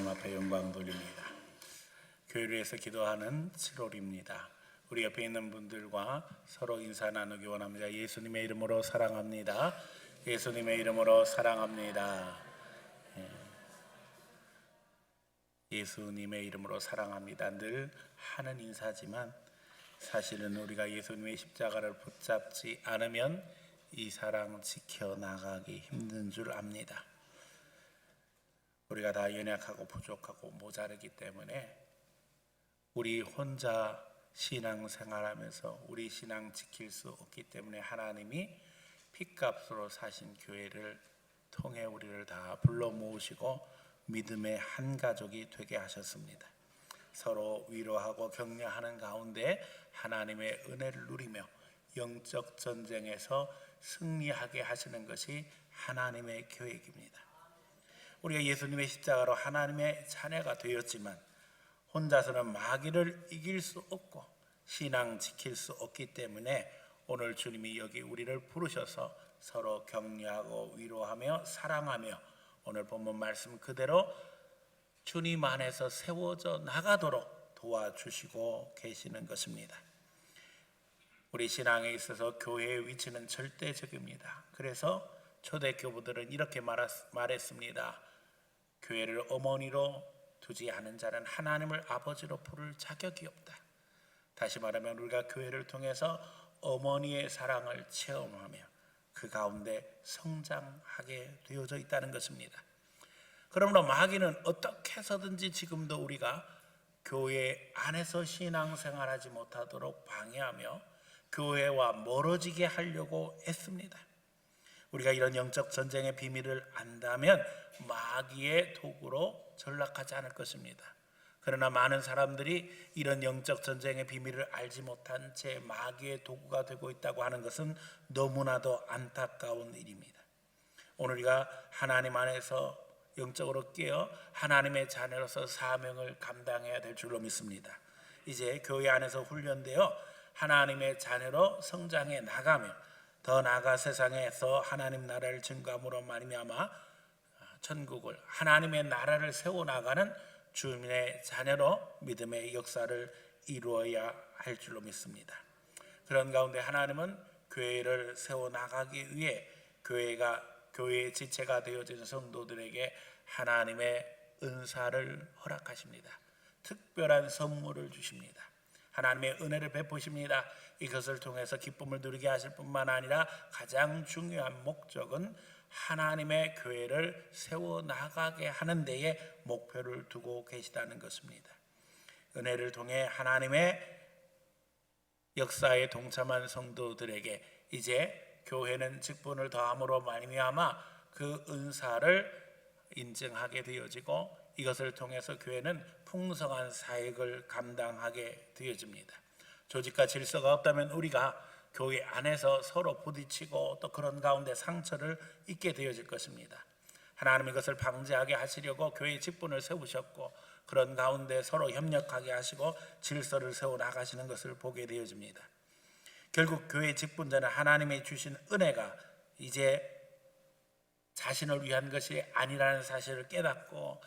하나님 앞에 영광 돌립니다. 교회를 위해서 기도하는 7월입니다. 우리 옆에 있는 분들과 서로 인사 나누기 원합니다. 예수님의 이름으로 사랑합니다. 예수님의 이름으로 사랑합니다. 예수님의 이름으로 사랑합니다. 늘 하는 인사지만 사실은 우리가 예수님의 십자가를 붙잡지 않으면 이 사랑 지켜나가기 힘든 줄 압니다. 우리가 다 연약하고 부족하고 모자르기 때문에 우리 혼자 신앙생활하면서 우리 신앙 지킬 수 없기 때문에 하나님이 핏값으로 사신 교회를 통해 우리를 다 불러 모으시고 믿음의 한 가족이 되게 하셨습니다. 서로 위로하고 격려하는 가운데 하나님의 은혜를 누리며 영적 전쟁에서 승리하게 하시는 것이 하나님의 계획입니다. 우리가 예수님의 십자가로 하나님의 자녀가 되었지만 혼자서는 마귀를 이길 수 없고 신앙 지킬 수 없기 때문에 오늘 주님이 여기 우리를 부르셔서 서로 격려하고 위로하며 사랑하며 오늘 본문 말씀 그대로 주님 안에서 세워져 나가도록 도와주시고 계시는 것입니다. 우리 신앙에 있어서 교회의 위치는 절대적입니다. 그래서 초대교부들은 이렇게 말했습니다. 교회를 어머니로 두지 않은 자는 하나님을 아버지로 부를 자격이 없다. 다시 말하면 우리가 교회를 통해서 어머니의 사랑을 체험하며 그 가운데 성장하게 되어져 있다는 것입니다. 그러므로 마귀는 어떻게 해서든지 지금도 우리가 교회 안에서 신앙생활하지 못하도록 방해하며 교회와 멀어지게 하려고 애씁니다. 우리가 이런 영적 전쟁의 비밀을 안다면 마귀의 도구로 전락하지 않을 것입니다. 그러나 많은 사람들이 이런 영적 전쟁의 비밀을 알지 못한 채 마귀의 도구가 되고 있다고 하는 것은 너무나도 안타까운 일입니다. 오늘 우리가 하나님 안에서 영적으로 깨어 하나님의 자녀로서 사명을 감당해야 될 줄로 믿습니다. 이제 교회 안에서 훈련되어 하나님의 자녀로 성장해 나가며 더 나아가 세상에서 하나님 나라를 증거함으로 말미암아 천국을 하나님의 나라를 세워나가는 주님의 자녀로 믿음의 역사를 이루어야 할 줄로 믿습니다. 그런 가운데 하나님은 교회를 세워나가기 위해 교회의 지체가 되어진 성도들에게 하나님의 은사를 허락하십니다. 특별한 선물을 주십니다. 하나님의 은혜를 베푸십니다. 이것을 통해서 기쁨을 누리게 하실 뿐만 아니라 가장 중요한 목적은 하나님의 교회를 세워나가게 하는 데에 목표를 두고 계시다는 것입니다. 은혜를 통해 하나님의 역사에 동참한 성도들에게 이제 교회는 직분을 더함으로 말미암아 그 은사를 인증하게 되어지고 이것을 통해서 교회는 풍성한 사역을 감당하게 되어집니다. 조직과 질서가 없다면 우리가 교회 안에서 서로 부딪히고 또 그런 가운데 상처를 입게 되어질 것입니다. 하나님이 이것을 방지하게 하시려고 교회의 직분을 세우셨고 그런 가운데 서로 협력하게 하시고 질서를 세워나가시는 것을 보게 되어집니다. 결국 교회의 직분자는 하나님이 주신 은혜가 이제 자신을 위한 것이 아니라는 사실을 깨닫고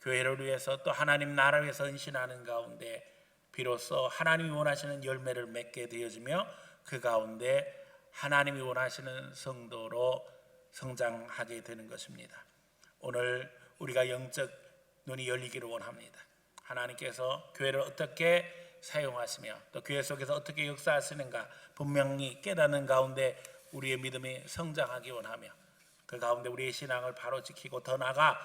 교회를 위해서 또 하나님 나라를 위해서 헌신하는 가운데 비로소 하나님이 원하시는 열매를 맺게 되어지며 그 가운데 하나님이 원하시는 성도로 성장하게 되는 것입니다. 오늘 우리가 영적 눈이 열리기를 원합니다. 하나님께서 교회를 어떻게 사용하시며 또 교회 속에서 어떻게 역사하시는가 분명히 깨닫는 가운데 우리의 믿음이 성장하기 원하며 그 가운데 우리의 신앙을 바로 지키고 더 나아가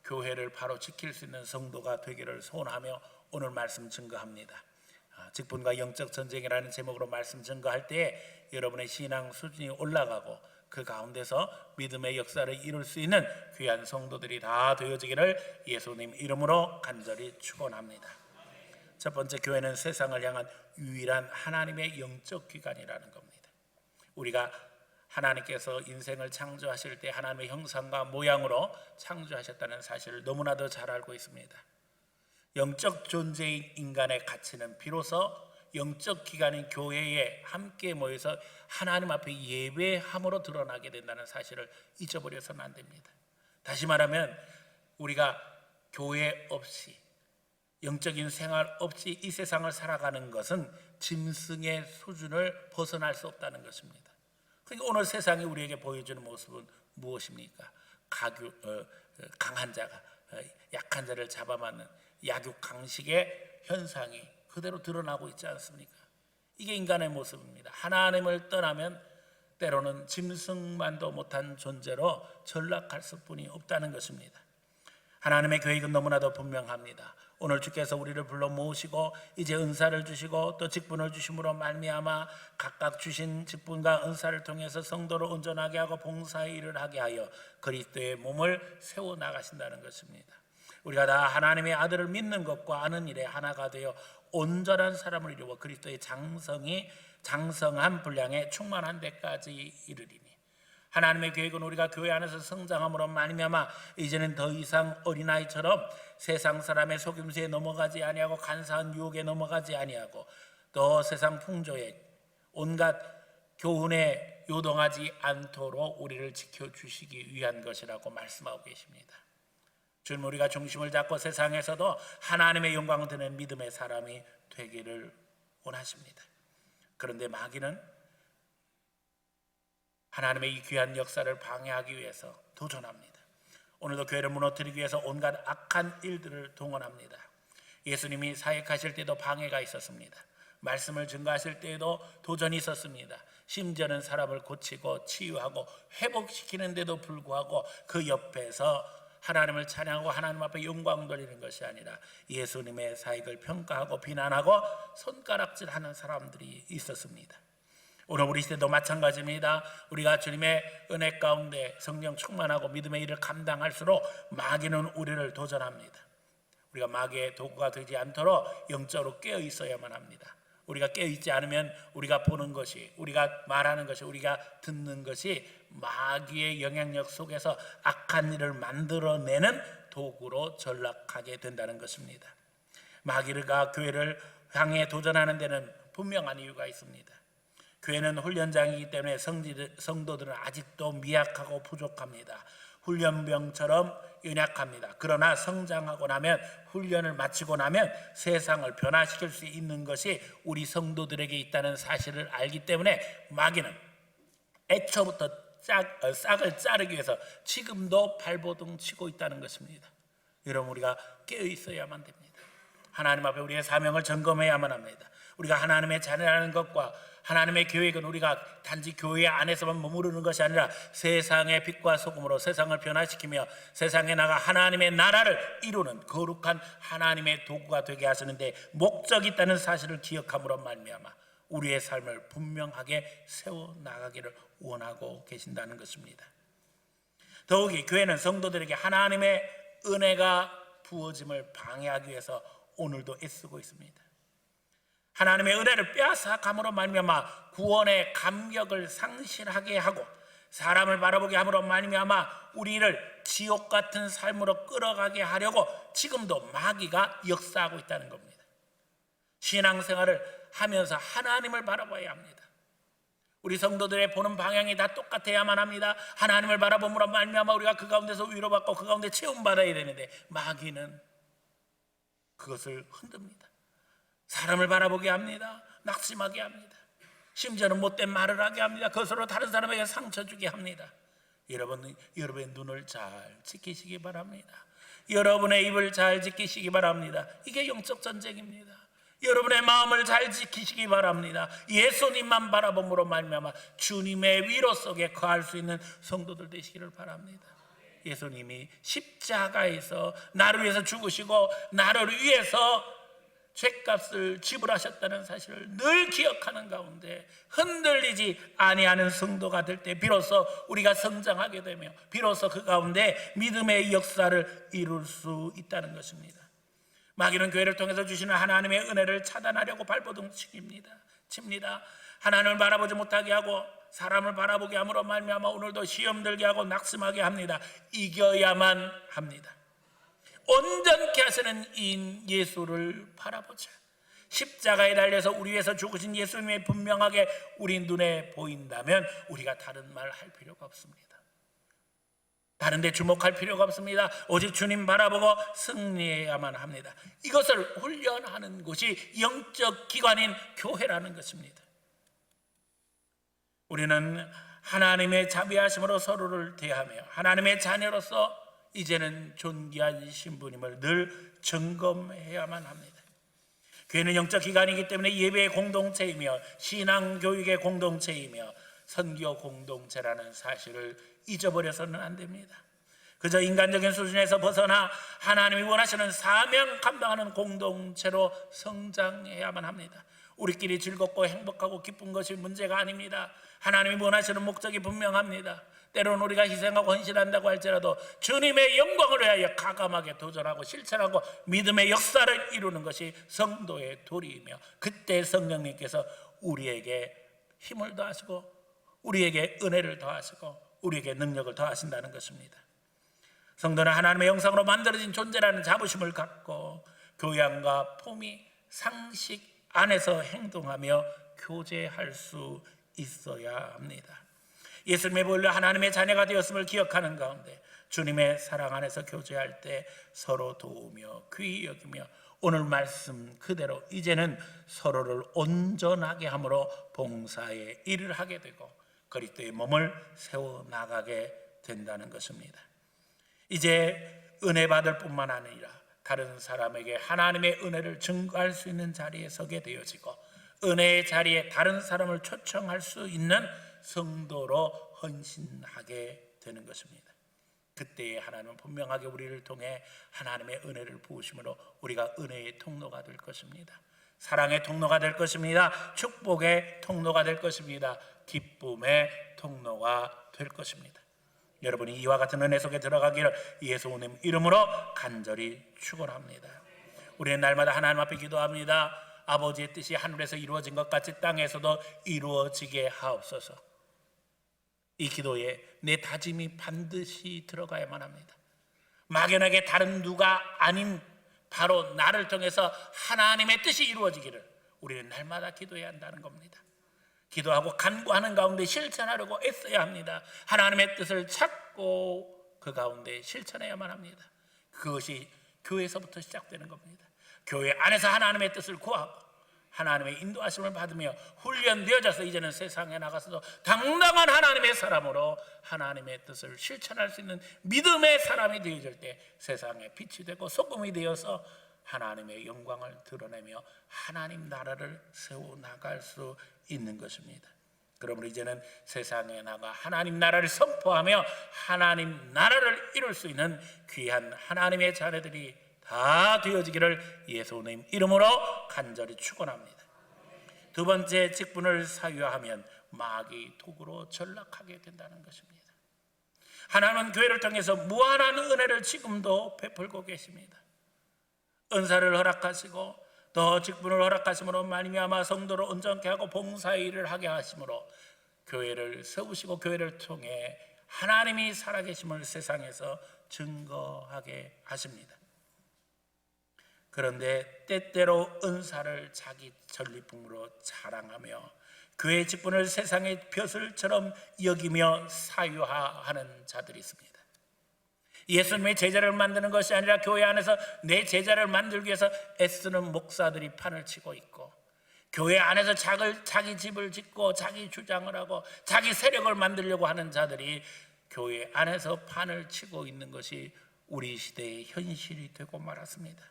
교회를 바로 지킬 수 있는 성도가 되기를 소원하며 오늘 말씀 증거합니다. 직분과 영적 전쟁이라는 제목으로 말씀 증거할 때 여러분의 신앙 수준이 올라가고 그 가운데서 믿음의 역사를 이룰 수 있는 귀한 성도들이 다 되어지기를 예수님 이름으로 간절히 축원합니다. 첫 번째, 교회는 세상을 향한 유일한 하나님의 영적 기관이라는 겁니다. 우리가 하나님께서 인생을 창조하실 때 하나님의 형상과 모양으로 창조하셨다는 사실을 너무나도 잘 알고 있습니다. 영적 존재인 인간의 가치는 비로소 영적 기관인 교회에 함께 모여서 하나님 앞에 예배함으로 드러나게 된다는 사실을 잊어버려서는 안 됩니다. 다시 말하면 우리가 교회 없이, 영적인 생활 없이 이 세상을 살아가는 것은 짐승의 수준을 벗어날 수 없다는 것입니다. 그러니까 오늘 세상이 우리에게 보여주는 모습은 무엇입니까? 강한 자가 약한 자를 잡아맞는 약육강식의 현상이 그대로 드러나고 있지 않습니까? 이게 인간의 모습입니다. 하나님을 떠나면 때로는 짐승만도 못한 존재로 전락할 수뿐이 없다는 것입니다. 하나님의 계획은 너무나도 분명합니다. 오늘 주께서 우리를 불러 모으시고 이제 은사를 주시고 또 직분을 주심으로 말미암아 각각 주신 직분과 은사를 통해서 성도를 온전하게 하고 봉사의 일을 하게 하여 그리스도의 몸을 세워 나가신다는 것입니다. 우리가 다 하나님의 아들을 믿는 것과 아는 일에 하나가 되어 온전한 사람을 이루어 그리스도의 장성한 분량에 충만한 데까지 이르리니, 하나님의 계획은 우리가 교회 안에서 성장함으로 말미암아 이제는 더 이상 어린아이처럼 세상 사람의 속임수에 넘어가지 아니하고 간사한 유혹에 넘어가지 아니하고 또 세상 풍조에 온갖 교훈에 요동하지 않도록 우리를 지켜주시기 위한 것이라고 말씀하고 계십니다. 주님, 우리가 중심을 잡고 세상에서도 하나님의 영광을 드는 믿음의 사람이 되기를 원하십니다. 그런데 마귀는 하나님의 이 귀한 역사를 방해하기 위해서 도전합니다. 오늘도 교회를 무너뜨리기 위해서 온갖 악한 일들을 동원합니다. 예수님이 사역하실 때도 방해가 있었습니다. 말씀을 증거하실 때에도 도전이 있었습니다. 심지어는 사람을 고치고 치유하고 회복시키는데도 불구하고 그 옆에서 하나님을 찬양하고 하나님 앞에 영광 돌리는 것이 아니라 예수님의 사역을 평가하고 비난하고 손가락질하는 사람들이 있었습니다. 오늘 우리 시대도 마찬가지입니다. 우리가 주님의 은혜 가운데 성령 충만하고 믿음의 일을 감당할수록 마귀는 우리를 도전합니다. 우리가 마귀의 도구가 되지 않도록 영적으로 깨어 있어야만 합니다. 우리가 깨어 있지 않으면 우리가 보는 것이, 우리가 말하는 것이, 우리가 듣는 것이 마귀의 영향력 속에서 악한 일을 만들어내는 도구로 전락하게 된다는 것입니다. 마귀가 교회를 향해 도전하는 데는 분명한 이유가 있습니다. 교회는 훈련장이기 때문에 성도들은 아직도 미약하고 부족합니다. 훈련병처럼 연약합니다. 그러나 성장하고 나면, 훈련을 마치고 나면 세상을 변화시킬 수 있는 것이 우리 성도들에게 있다는 사실을 알기 때문에 마귀는 애초부터 싹을 자르기 위해서 지금도 발버둥 치고 있다는 것입니다. 여러분, 우리가 깨어 있어야만 됩니다. 하나님 앞에 우리의 사명을 점검해야만 합니다. 우리가 하나님의 자녀라는 것과 하나님의 계획은 우리가 단지 교회 안에서만 머무르는 것이 아니라 세상의 빛과 소금으로 세상을 변화시키며 세상에 나가 하나님의 나라를 이루는 거룩한 하나님의 도구가 되게 하시는데 목적이 있다는 사실을 기억함으로 말미암아 우리의 삶을 분명하게 세워나가기를 원하고 계신다는 것입니다. 더욱이 교회는 성도들에게 하나님의 은혜가 부어짐을 방해하기 위해서 오늘도 애쓰고 있습니다. 하나님의 은혜를 빼앗아감으로 말미암아 구원의 감격을 상실하게 하고 사람을 바라보게 함으로 말미암아 우리를 지옥 같은 삶으로 끌어가게 하려고 지금도 마귀가 역사하고 있다는 겁니다. 신앙생활을 하면서 하나님을 바라봐야 합니다. 우리 성도들의 보는 방향이 다 똑같아야만 합니다. 하나님을 바라봄으로 말미암아 우리가 그 가운데서 위로받고 그 가운데 체험받아야 되는데 마귀는 그것을 흔듭니다. 사람을 바라보게 합니다. 낙심하게 합니다. 심지어는 못된 말을 하게 합니다. 그것으로 다른 사람에게 상처 주게 합니다. 여러분의 눈을 잘 지키시기 바랍니다. 여러분의 입을 잘 지키시기 바랍니다. 이게 영적 전쟁입니다. 여러분의 마음을 잘 지키시기 바랍니다. 예수님만 바라봄으로 말미암아 주님의 위로 속에 거할 수 있는 성도들 되시기를 바랍니다. 예수님이 십자가에서 나를 위해서 죽으시고 나를 위해서 죄값을 지불하셨다는 사실을 늘 기억하는 가운데 흔들리지 아니하는 성도가 될 때 비로소 우리가 성장하게 되며 비로소 그 가운데 믿음의 역사를 이룰 수 있다는 것입니다. 마귀는 교회를 통해서 주시는 하나님의 은혜를 차단하려고 발버둥 칩니다. 하나님을 바라보지 못하게 하고 사람을 바라보게 함으로 말미암아 오늘도 시험 들게 하고 낙심하게 합니다. 이겨야만 합니다. 온전케 하시는 이인 예수를 바라보자. 십자가에 달려서 우리 위해서 죽으신 예수님이 분명하게 우리 눈에 보인다면 우리가 다른 말 할 필요가 없습니다. 다른 데 주목할 필요가 없습니다. 오직 주님 바라보고 승리해야만 합니다. 이것을 훈련하는 것이 영적 기관인 교회라는 것입니다. 우리는 하나님의 자비하심으로 서로를 대하며 하나님의 자녀로서 이제는 존귀한 신분임을 늘 점검해야만 합니다. 교회는 영적 기관이기 때문에 예배의 공동체이며 신앙교육의 공동체이며 선교 공동체라는 사실을 잊어버려서는 안 됩니다. 그저 인간적인 수준에서 벗어나 하나님이 원하시는 사명 감당하는 공동체로 성장해야만 합니다. 우리끼리 즐겁고 행복하고 기쁜 것이 문제가 아닙니다. 하나님이 원하시는 목적이 분명합니다. 때로는 우리가 희생하고 헌신한다고 할지라도 주님의 영광을 위하여 가감하게 도전하고 실천하고 믿음의 역사를 이루는 것이 성도의 도리이며, 그때 성령님께서 우리에게 힘을 더하시고 우리에게 은혜를 더하시고 우리에게 능력을 더하신다는 것입니다. 성도는 하나님의 형상으로 만들어진 존재라는 자부심을 갖고 교양과 품위, 상식 안에서 행동하며 교제할 수 있어야 합니다. 예수님의 보혈로 하나님의 자녀가 되었음을 기억하는 가운데 주님의 사랑 안에서 교제할 때 서로 도우며 귀히 여기며 오늘 말씀 그대로 이제는 서로를 온전하게 함으로 봉사의 일을 하게 되고 그리스도의 몸을 세워나가게 된다는 것입니다. 이제 은혜 받을 뿐만 아니라 다른 사람에게 하나님의 은혜를 증거할 수 있는 자리에 서게 되어지고 은혜의 자리에 다른 사람을 초청할 수 있는 성도로 헌신하게 되는 것입니다. 그때에 하나님은 분명하게 우리를 통해 하나님의 은혜를 부으심으로 우리가 은혜의 통로가 될 것입니다. 사랑의 통로가 될 것입니다. 축복의 통로가 될 것입니다. 기쁨의 통로가 될 것입니다. 여러분이 이와 같은 은혜 속에 들어가기를 예수님 이름으로 간절히 축원합니다. 우리는 날마다 하나님 앞에 기도합니다. 아버지의 뜻이 하늘에서 이루어진 것 같이 땅에서도 이루어지게 하옵소서. 이 기도에 내 다짐이 반드시 들어가야만 합니다. 막연하게 다른 누가 아닌 바로 나를 통해서 하나님의 뜻이 이루어지기를 우리는 날마다 기도해야 한다는 겁니다. 기도하고 간구하는 가운데 실천하려고 애써야 합니다. 하나님의 뜻을 찾고 그 가운데 실천해야만 합니다. 그것이 교회에서부터 시작되는 겁니다. 교회 안에서 하나님의 뜻을 구하고 하나님의 인도하심을 받으며 훈련되어져서 이제는 세상에 나가서도 당당한 하나님의 사람으로 하나님의 뜻을 실천할 수 있는 믿음의 사람이 되어질 때 세상에 빛이 되고 소금이 되어서 하나님의 영광을 드러내며 하나님 나라를 세워나갈 수 있는 것입니다. 그러므로 이제는 세상에 나가 하나님 나라를 선포하며 하나님 나라를 이룰 수 있는 귀한 하나님의 자녀들이 다 되어지기를 예수님 이름으로 간절히 축원합니다. 두 번째, 직분을 사유하면 마귀 도구로 전락하게 된다는 것입니다. 하나님은 교회를 통해서 무한한 은혜를 지금도 베풀고 계십니다. 은사를 허락하시고 더 직분을 허락하심으로 말미암아 성도를 온전케 하고 봉사의 일을 하게 하심으로 교회를 세우시고 교회를 통해 하나님이 살아계심을 세상에서 증거하게 하십니다. 그런데 때때로 은사를 자기 전리품으로 자랑하며 교회의 직분을 세상의 벼슬처럼 여기며 사유화하는 자들이 있습니다. 예수님의 제자를 만드는 것이 아니라 교회 안에서 내 제자를 만들기 위해서 애쓰는 목사들이 판을 치고 있고, 교회 안에서 자기 집을 짓고 자기 주장을 하고 자기 세력을 만들려고 하는 자들이 교회 안에서 판을 치고 있는 것이 우리 시대의 현실이 되고 말았습니다.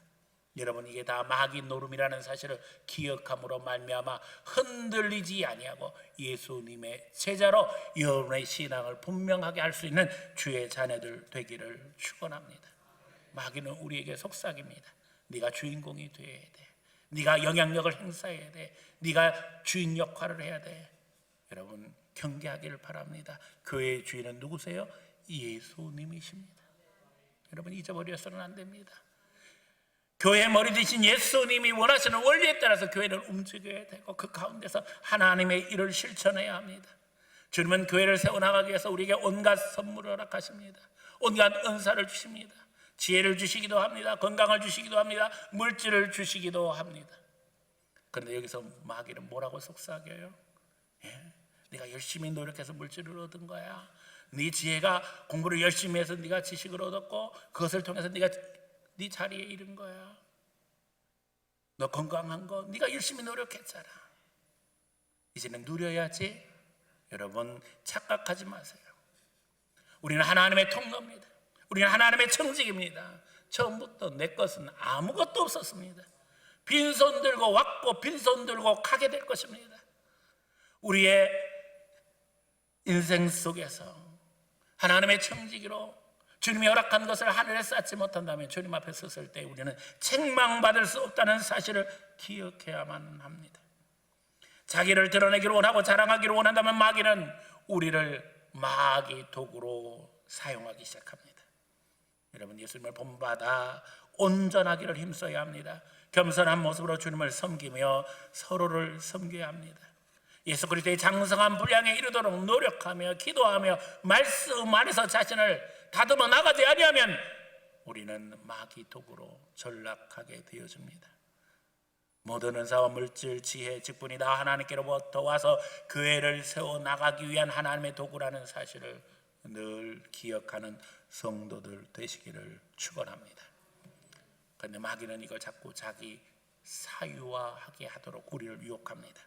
여러분, 이게 다 마귀 노름이라는 사실을 기억함으로 말미암아 흔들리지 아니하고 예수님의 제자로 여러분의 신앙을 분명하게 할 수 있는 주의 자녀들 되기를 축원합니다. 마귀는 우리에게 속삭입니다. 네가 주인공이 돼야 돼. 네가 영향력을 행사해야 돼. 네가 주인 역할을 해야 돼. 여러분, 경계하기를 바랍니다. 교회의 주인은 누구세요? 예수님이십니다. 여러분, 잊어버려서는 안 됩니다. 교회의 머리 되신 예수님이 원하시는 원리에 따라서 교회는 움직여야 되고 그 가운데서 하나님의 일을 실천해야 합니다. 주님은 교회를 세워나가기 위해서 우리에게 온갖 선물을 허락하십니다. 온갖 은사를 주십니다. 지혜를 주시기도 합니다. 건강을 주시기도 합니다. 물질을 주시기도 합니다. 그런데 여기서 마귀는 뭐라고 속삭여요? 네가 열심히 노력해서 물질을 얻은 거야. 네 지혜가 공부를 열심히 해서 네가 지식을 얻었고 그것을 통해서 네가 네 자리에 이른 거야. 너 건강한 거 네가 열심히 노력했잖아. 이제는 누려야지. 여러분 착각하지 마세요. 우리는 하나님의 통로입니다. 우리는 하나님의 청직입니다. 처음부터 내 것은 아무것도 없었습니다. 빈손 들고 왔고 빈손 들고 가게 될 것입니다. 우리의 인생 속에서 하나님의 청지기로 주님이 허락한 것을 하늘에 쌓지 못한다면 주님 앞에 섰을 때 우리는 책망받을 수 없다는 사실을 기억해야만 합니다. 자기를 드러내기를 원하고 자랑하기를 원한다면 마귀는 우리를 마귀 도구로 사용하기 시작합니다. 여러분 예수님을 본받아 온전하기를 힘써야 합니다. 겸손한 모습으로 주님을 섬기며 서로를 섬겨야 합니다. 예수 그리스도의 장성한 분량에 이르도록 노력하며 기도하며 말씀 안에서 자신을 다듬어 나가지 아니하면 우리는 마귀 도구로 전락하게 되어집니다. 모든 은사와 물질, 지혜, 직분이 다 하나님께로부터 와서 교회를 세워 나가기 위한 하나님의 도구라는 사실을 늘 기억하는 성도들 되시기를 축원합니다. 그런데 마귀는 이걸 자꾸 자기 사유화하게 하도록 우리를 유혹합니다.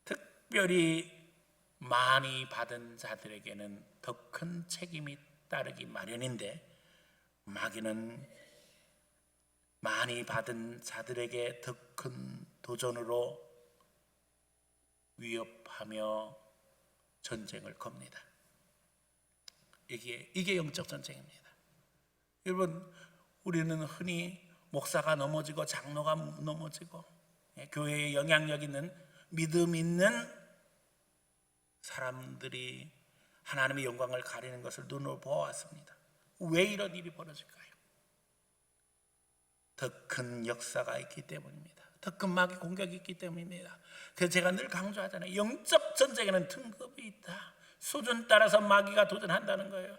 특별히 많이 받은 자들에게는 더 큰 책임이 따르기 마련인데 마귀는 많이 받은 자들에게 더 큰 도전으로 위협하며 전쟁을 겁니다. 이게 영적 전쟁입니다. 여러분 우리는 흔히 목사가 넘어지고 장로가 넘어지고 교회에 영향력 있는 믿음 있는 사람들이 하나님의 영광을 가리는 것을 눈으로 보아왔습니다. 왜 이런 일이 벌어질까요? 더 큰 역사가 있기 때문입니다. 더 큰 마귀 공격이 있기 때문입니다. 그래서 제가 늘 강조하잖아요. 영적 전쟁에는 등급이 있다. 수준 따라서 마귀가 도전한다는 거예요.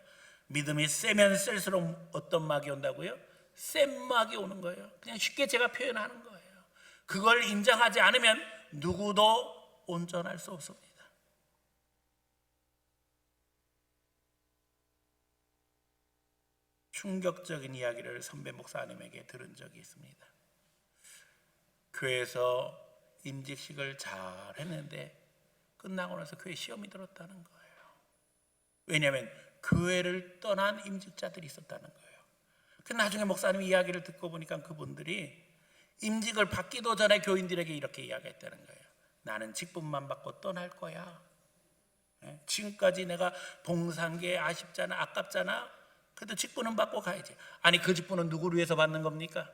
믿음이 세면 셀수록 어떤 마귀 온다고요? 센 마귀 오는 거예요. 그냥 쉽게 제가 표현하는 거예요. 그걸 인정하지 않으면 누구도 온전할 수 없습니다. 충격적인 이야기를 선배 목사님에게 들은 적이 있습니다. 교회에서 임직식을 잘 했는데 끝나고 나서 교회 시험이 들었다는 거예요. 왜냐하면 교회를 떠난 임직자들이 있었다는 거예요. 그 나중에 목사님 이야기를 듣고 보니까 그분들이 임직을 받기도 전에 교인들에게 이렇게 이야기했다는 거예요. 나는 직분만 받고 떠날 거야. 지금까지 내가 봉사한 게 아쉽잖아, 아깝잖아. 그래도 직분은 받고 가야지. 아니 그 직분은 누구를 위해서 받는 겁니까?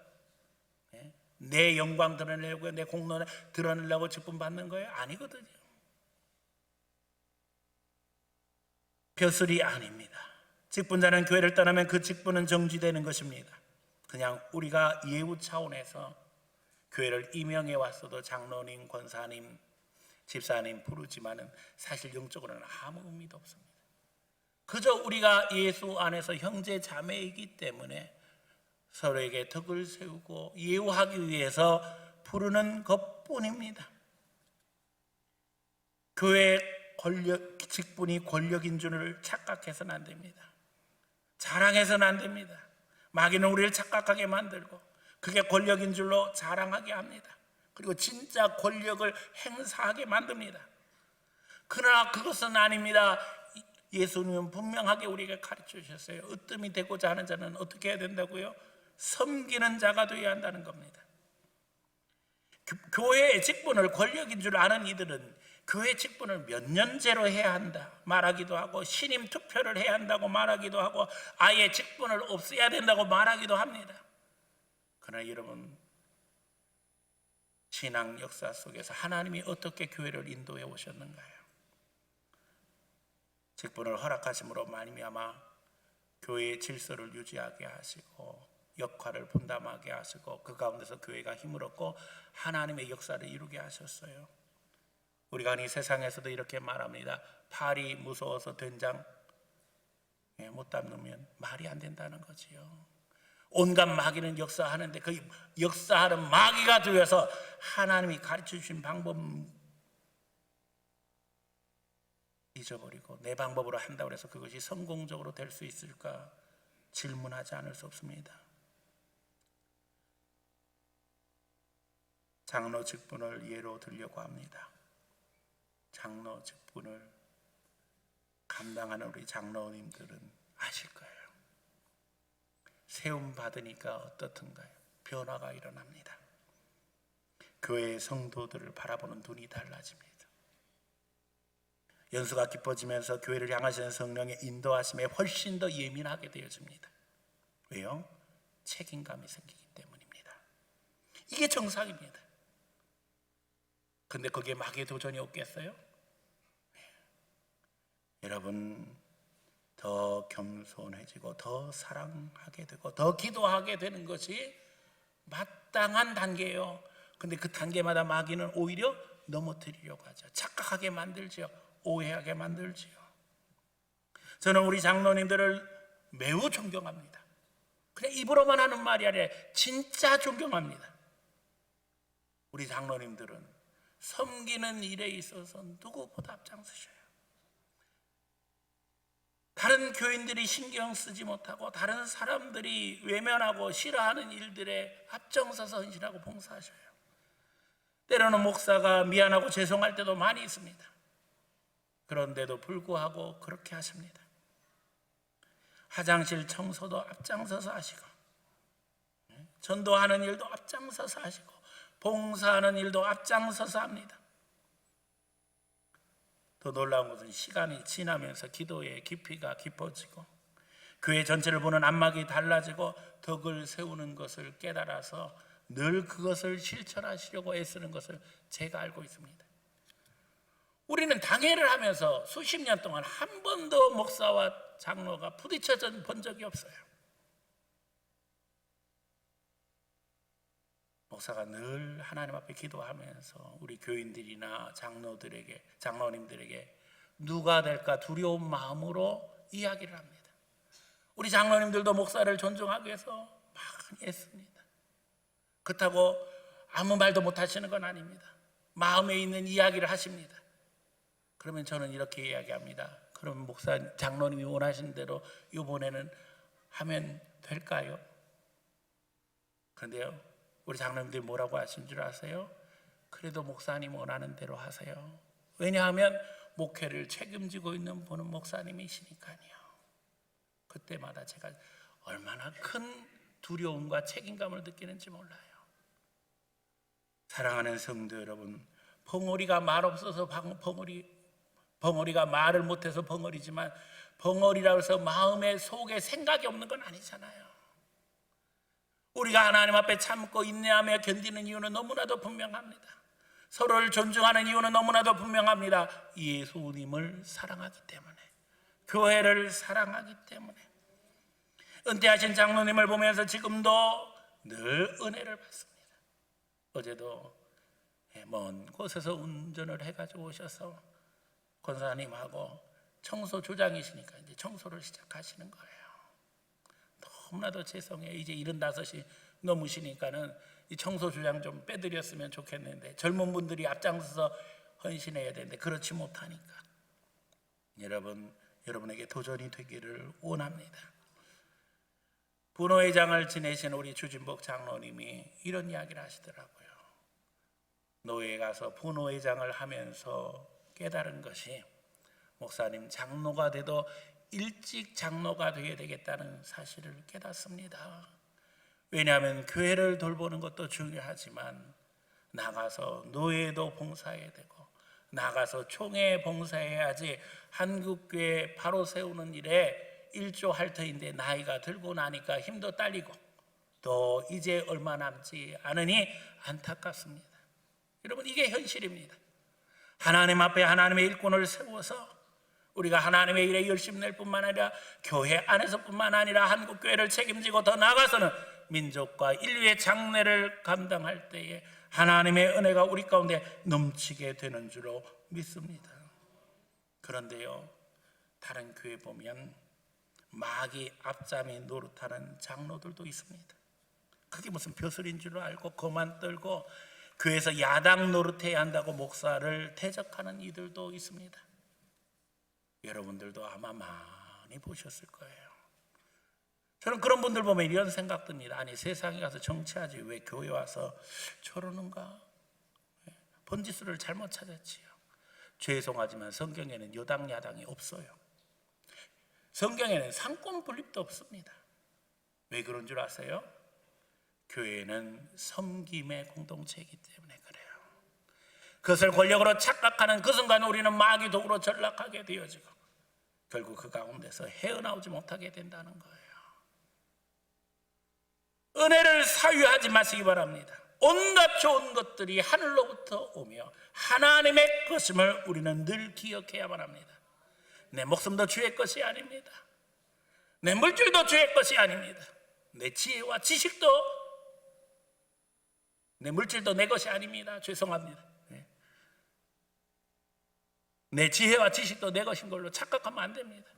내 영광 드러내려고 내 공로 드러내려고 직분 받는 거예요? 아니거든요. 벼슬이 아닙니다. 직분자는 교회를 떠나면 그 직분은 정지되는 것입니다. 그냥 우리가 예우 차원에서 교회를 임명해 왔어도 장로님, 권사님, 집사님 부르지만은 사실 영적으로는 아무 의미도 없습니다. 그저 우리가 예수 안에서 형제 자매이기 때문에 서로에게 덕을 세우고 예우하기 위해서 부르는 것뿐입니다. 교회 직분이 권력인 줄을 착각해서는 안 됩니다. 자랑해서는 안 됩니다. 마귀는 우리를 착각하게 만들고 그게 권력인 줄로 자랑하게 합니다. 그리고 진짜 권력을 행사하게 만듭니다. 그러나 그것은 아닙니다. 예수님은 분명하게 우리에게 가르쳐 주셨어요. 으뜸이 되고자 하는 자는 어떻게 해야 된다고요? 섬기는 자가 되어야 한다는 겁니다. 교회의 직분을 권력인 줄 아는 이들은 교회 직분을 몇 년제로 해야 한다 말하기도 하고 신임 투표를 해야 한다고 말하기도 하고 아예 직분을 없애야 된다고 말하기도 합니다. 그러나 여러분 신앙 역사 속에서 하나님이 어떻게 교회를 인도해 오셨는가요? 직분을 허락하심으로 말미암아 교회의 질서를 유지하게 하시고 역할을 분담하게 하시고 그 가운데서 교회가 힘을 얻고 하나님의 역사를 이루게 하셨어요. 우리가 이 세상에서도 이렇게 말합니다. 팔이 무서워서 된장 못 담으면 말이 안 된다는 거지요. 온갖 마귀는 역사하는데 그 역사하는 마귀가 되어서 하나님이 가르쳐 주신 방법 잊어버리고 내 방법으로 한다고 해서 그것이 성공적으로 될 수 있을까 질문하지 않을 수 없습니다. 장로 직분을 예로 들려고 합니다. 장로 직분을 감당하는 우리 장로님들은 아실 거예요. 세움 받으니까 어떻든가요? 변화가 일어납니다. 교회의 성도들을 바라보는 눈이 달라집니다. 연수가 깊어지면서 교회를 향하시는 성령의 인도하심에 훨씬 더 예민하게 되어집니다. 왜요? 책임감이 생기기 때문입니다. 이게 정상입니다. 근데 거기에 마귀의 도전이 없겠어요? 여러분, 더 겸손해지고 더 사랑하게 되고 더 기도하게 되는 것이 마땅한 단계예요. 근데 그 단계마다 마귀는 오히려 넘어뜨리려고 하죠. 착각하게 만들죠. 오해하게 만들지요. 저는 우리 장로님들을 매우 존경합니다. 그냥 입으로만 하는 말이 아니라 진짜 존경합니다. 우리 장로님들은 섬기는 일에 있어서 누구보다 앞장서셔요. 다른 교인들이 신경 쓰지 못하고 다른 사람들이 외면하고 싫어하는 일들에 앞장서서 헌신하고 봉사하셔요. 때로는 목사가 미안하고 죄송할 때도 많이 있습니다. 그런데도 불구하고 그렇게 하십니다. 화장실 청소도 앞장서서 하시고, 전도하는 일도 앞장서서 하시고, 봉사하는 일도 앞장서서 합니다. 더 놀라운 것은 시간이 지나면서 기도의 깊이가 깊어지고 교회 전체를 보는 안목이 달라지고 덕을 세우는 것을 깨달아서 늘 그것을 실천하시려고 애쓰는 것을 제가 알고 있습니다. 우리는 당회를 하면서 수십 년 동안 한 번도 목사와 장로가 부딪혀 본 적이 없어요. 목사가 늘 하나님 앞에 기도하면서 우리 교인들이나 장로님들에게 누가 될까 두려운 마음으로 이야기를 합니다. 우리 장로님들도 목사를 존중하기 위해서 많이 애씁니다. 그렇다고 아무 말도 못 하시는 건 아닙니다. 마음에 있는 이야기를 하십니다. 그러면 저는 이렇게 이야기합니다. 그럼 목사, 장로님이 원하시는 대로 이번에는 하면 될까요? 그런데요, 우리 장로님들이 뭐라고 하신 줄 아세요? 그래도 목사님 원하는 대로 하세요. 왜냐하면 목회를 책임지고 있는 분은 목사님이시니까요. 그때마다 제가 얼마나 큰 두려움과 책임감을 느끼는지 몰라요. 사랑하는 성도 여러분, 벙어리가 말 없어서 벙어리가 말을 못해서 벙어리지만 벙어리라고 해서 마음의 속에 생각이 없는 건 아니잖아요. 우리가 하나님 앞에 참고 인내하며 견디는 이유는 너무나도 분명합니다. 서로를 존중하는 이유는 너무나도 분명합니다. 예수님을 사랑하기 때문에, 교회를 사랑하기 때문에. 은퇴하신 장로님을 보면서 지금도 늘 은혜를 받습니다. 어제도 먼 곳에서 운전을 해가지고 오셔서 권사님하고 청소조장이시니까 이제 청소를 시작하시는 거예요. 너무나도 죄송해요. 이제 75이 넘으시니까는 이 청소조장 좀 빼드렸으면 좋겠는데, 젊은 분들이 앞장서서 헌신해야 되는데 그렇지 못하니까 여러분에게 도전이 되기를 원합니다. 분호회장을 지내신 우리 주진복 장로님이 이런 이야기를 하시더라고요. 노예에 가서 분호회장을 하면서 깨달은 것이, 목사님 장로가 돼도 일찍 장로가 되어야 되겠다는 사실을 깨닫습니다. 왜냐하면 교회를 돌보는 것도 중요하지만 나가서 노예도 봉사해야 되고 나가서 총회 봉사해야지 한국교회 바로 세우는 일에 일조할 터인데 나이가 들고 나니까 힘도 딸리고 또 이제 얼마 남지 않으니 안타깝습니다. 여러분, 이게 현실입니다. 하나님 앞에 하나님의 일꾼을 세워서 우리가 하나님의 일에 열심히 낼 뿐만 아니라 교회 안에서뿐만 아니라 한국교회를 책임지고 더 나아가서는 민족과 인류의 장래를 감당할 때에 하나님의 은혜가 우리 가운데 넘치게 되는 줄로 믿습니다. 그런데요, 다른 교회 보면 마귀 앞잠이 노릇하는 장로들도 있습니다. 그게 무슨 벼슬인 줄 알고 거만 떨고 교회에서 야당 노릇해야 한다고 목사를 대적하는 이들도 있습니다. 여러분들도 아마 많이 보셨을 거예요. 저는 그런 분들 보면 이런 생각 듭니다. 아니, 세상에 가서 정치하지 왜 교회 와서 저러는가? 번지수를 잘못 찾았지요. 죄송하지만 성경에는 여당 야당이 없어요. 성경에는 상권 분립도 없습니다. 왜 그런 줄 아세요? 교회는 섬김의 공동체이기 때문에 그래요. 그것을 권력으로 착각하는 그 순간 우리는 마귀 도구로 전락하게 되어지고 결국 그 가운데서 헤어나오지 못하게 된다는 거예요. 은혜를 사유하지 마시기 바랍니다. 온갖 좋은 것들이 하늘로부터 오며 하나님의 것임을 우리는 늘 기억해야만 합니다. 내 목숨도 주의 것이 아닙니다. 내 물질도 주의 것이 아닙니다. 내 지혜와 지식도, 내 물질도 내 것이 아닙니다. 죄송합니다. 내 지혜와 지식도 내 것인 걸로 착각하면 안 됩니다.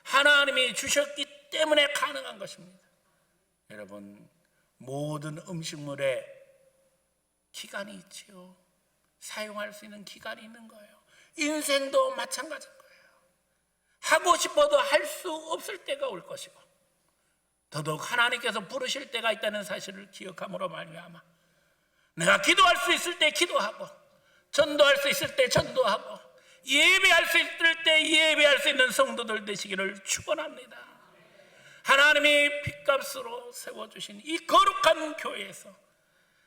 하나님이 주셨기 때문에 가능한 것입니다. 여러분, 모든 음식물에 기간이 있지요. 사용할 수 있는 기간이 있는 거예요. 인생도 마찬가지인 거예요. 하고 싶어도 할 수 없을 때가 올 것이고 더더욱 하나님께서 부르실 때가 있다는 사실을 기억함으로 말미암아 내가 기도할 수 있을 때 기도하고 전도할 수 있을 때 전도하고 예배할 수 있을 때 예배할 수 있는 성도들 되시기를 축원합니다. 하나님이 핏값으로 세워주신 이 거룩한 교회에서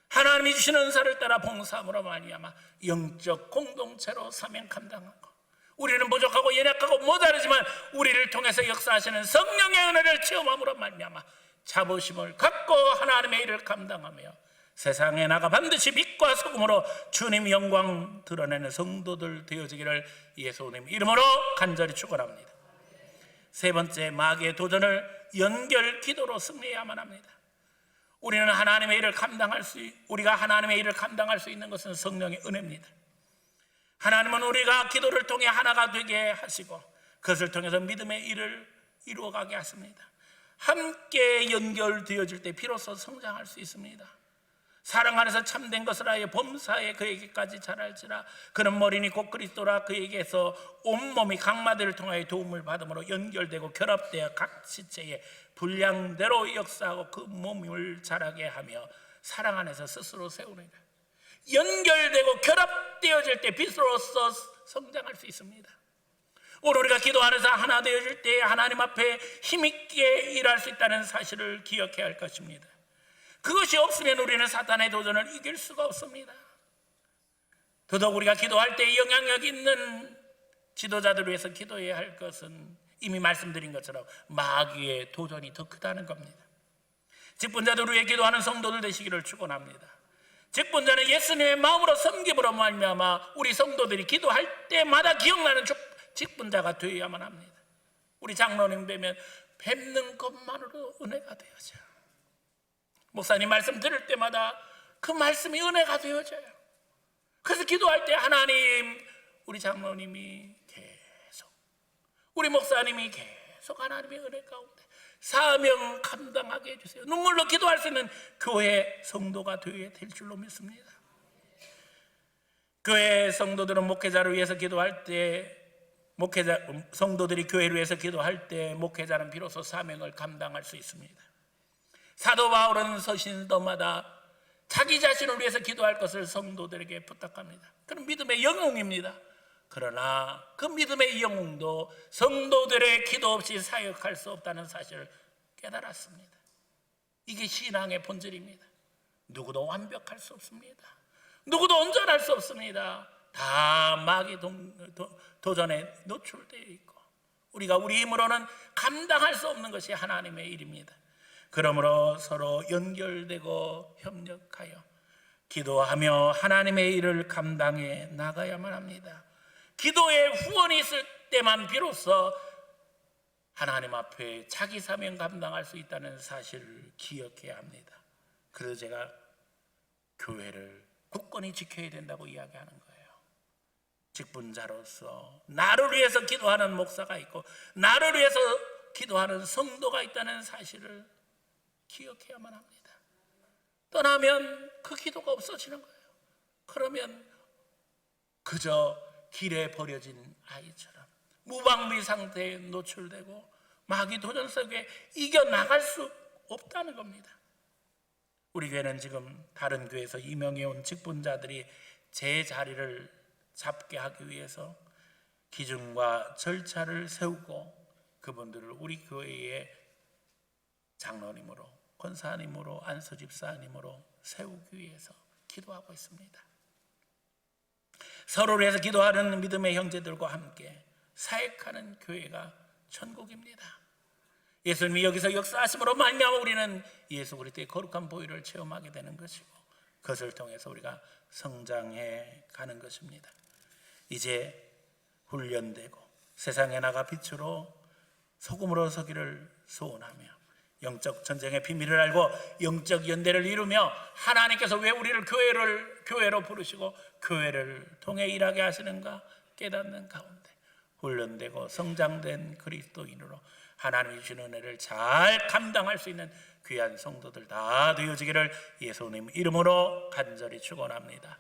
하나님이 주시는 은사를 따라 봉사함으로 말미암아 영적 공동체로 사명 감당하고 우리는 부족하고 연약하고 모자르지만 우리를 통해서 역사하시는 성령의 은혜를 체험함으로 말미암아 자부심을 갖고 하나님의 일을 감당하며 세상에 나가 반드시 빛과 소금으로 주님 영광 드러내는 성도들 되어지기를 예수님 이름으로 간절히 축원합니다. 세 번째, 마귀의 도전을 연결 기도로 승리해야만 합니다. 우리가 하나님의 일을 감당할 수 있는 것은 성령의 은혜입니다. 하나님은 우리가 기도를 통해 하나가 되게 하시고 그것을 통해서 믿음의 일을 이루어가게 하십니다. 함께 연결되어질 때 비로소 성장할 수 있습니다. 사랑 안에서 참된 것을 하여 범사에 그에게까지 자랄지라. 그는 머리니 곧 그리스도라. 그에게서 온몸이 각마디를 통하여 도움을 받음으로 연결되고 결합되어 각 지체의 분량대로 역사하고 그 몸을 자라게 하며 사랑 안에서 스스로 세우느니라. 연결되고 결합되어질 때 빛으로서 성장할 수 있습니다. 오늘 우리가 기도 안에서 하나 되어질 때 하나님 앞에 힘있게 일할 수 있다는 사실을 기억해야 할 것입니다. 그것이 없으면 우리는 사탄의 도전을 이길 수가 없습니다. 더더욱 우리가 기도할 때 영향력 있는 지도자들을 위해서 기도해야 할 것은 이미 말씀드린 것처럼 마귀의 도전이 더 크다는 겁니다. 직분자들을 위해 기도하는 성도들 되시기를 축원합니다. 직분자는 예수님의 마음으로 섬김으로 말미암아 우리 성도들이 기도할 때마다 기억나는 직분자가 되어야만 합니다. 우리 장로님 뵈면 뵙는 것만으로 은혜가 되어져요. 목사님 말씀 들을 때마다 그 말씀이 은혜가 되어져요. 그래서 기도할 때 하나님, 우리 장로님이 계속, 우리 목사님이 계속 하나님의 은혜 가운데 사명 감당하게 해주세요. 눈물로 기도할 수 있는 교회 성도가 되어야 될 줄로 믿습니다. 교회 성도들은 목회자를 위해서 기도할 때 성도들이 교회를 위해서 기도할 때 목회자는 비로소 사명을 감당할 수 있습니다. 사도 바울은 서신서마다 자기 자신을 위해서 기도할 것을 성도들에게 부탁합니다. 그런 믿음의 영웅입니다. 그러나 그 믿음의 영웅도 성도들의 기도 없이 사역할 수 없다는 사실을 깨달았습니다. 이게 신앙의 본질입니다. 누구도 완벽할 수 없습니다. 누구도 온전할 수 없습니다. 다 마귀 도전에 노출되어 있고 우리가 우리 힘으로는 감당할 수 없는 것이 하나님의 일입니다. 그러므로 서로 연결되고 협력하여 기도하며 하나님의 일을 감당해 나가야만 합니다. 기도에 후원이 있을 때만 비로소 하나님 앞에 자기 사명 감당할 수 있다는 사실을 기억해야 합니다. 그래서 제가 교회를 굳건히 지켜야 된다고 이야기하는 거예요. 직분자로서 나를 위해서 기도하는 목사가 있고 나를 위해서 기도하는 성도가 있다는 사실을 기억해야만 합니다. 떠나면 그 기도가 없어지는 거예요. 그러면 그저 길에 버려진 아이처럼 무방비 상태에 노출되고 마귀 도전 속에 이겨나갈 수 없다는 겁니다. 우리 교회는 지금 다른 교회에서 임명해 온 직분자들이 제 자리를 잡게 하기 위해서 기준과 절차를 세우고 그분들을 우리 교회의 장로님으로, 권사님으로, 안수집사님으로 세우기 위해서 기도하고 있습니다. 서로를 위해서 기도하는 믿음의 형제들과 함께 사역하는 교회가 천국입니다. 예수님이 여기서 역사하심으로 말미암아 우리는 예수 그리스도의 거룩한 보혈을 체험하게 되는 것이고 그것을 통해서 우리가 성장해 가는 것입니다. 이제 훈련되고 세상에 나가 빛으로 소금으로 서기를 소원하며 영적 전쟁의 비밀을 알고 영적 연대를 이루며 하나님께서 왜 우리를 교회로 부르시고 교회를 통해 일하게 하시는가 깨닫는 가운데 훈련되고 성장된 그리스도인으로 하나님이 주신 은혜를 잘 감당할 수 있는 귀한 성도들 다 되어지기를 예수님 이름으로 간절히 축원합니다.